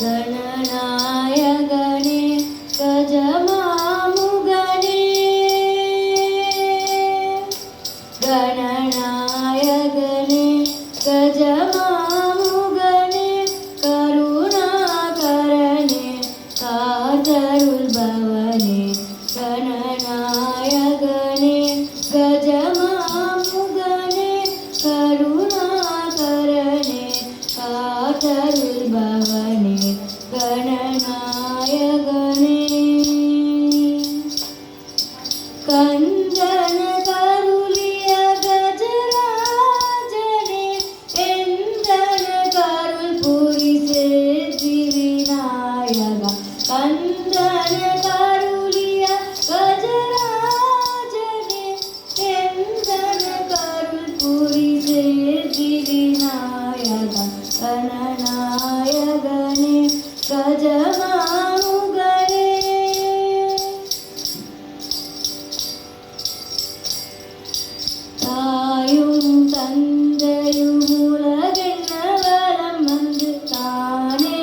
गणनायगणे गजमामुगणे गणनायगणे गजमामुगणे करुणाकरणे कातरुल्भवने गणनायगणे गजमामुगणे करुणाकरणे कातरुल्भवने गणनायगणे कंदन करुलिय गजराजने एंदन करुल पुरी सिद्धि विनायक कंदन करुलिय गजराजने एंदन करुल पुरी सिद्धि विनायक गणनायगणे गजमामुगणे தாயும் தந்தையும் உலகென்ன வலம் வந்து தானே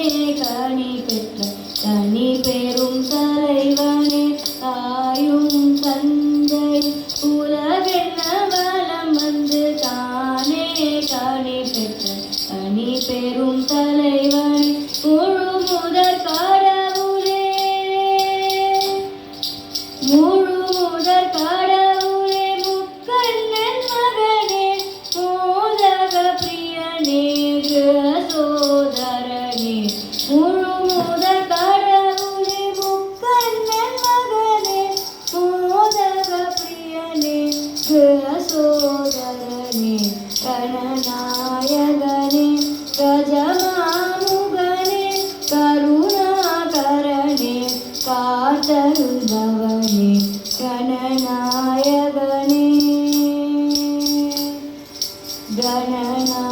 கனி பெற்ற கனி பெறும் தலைவனே தாயும் தந்தையும் உலகென்ன வலம் வந்து தானே கனி பெற்ற கனி பெறும் தலைவனே முழு முதற் கடவுளே முழு முதற் கடவுளே முக்கண்ணன் மகனே மோதக பிரியனே சோதரனே முழு முதற் கடவுளே முக்கண்ணன் மகனே மோதக பிரியனே சோதரனே गणनायगणे गजमामुगणे करुणाकरणे कातरुल्भवने गणनायगणे गणना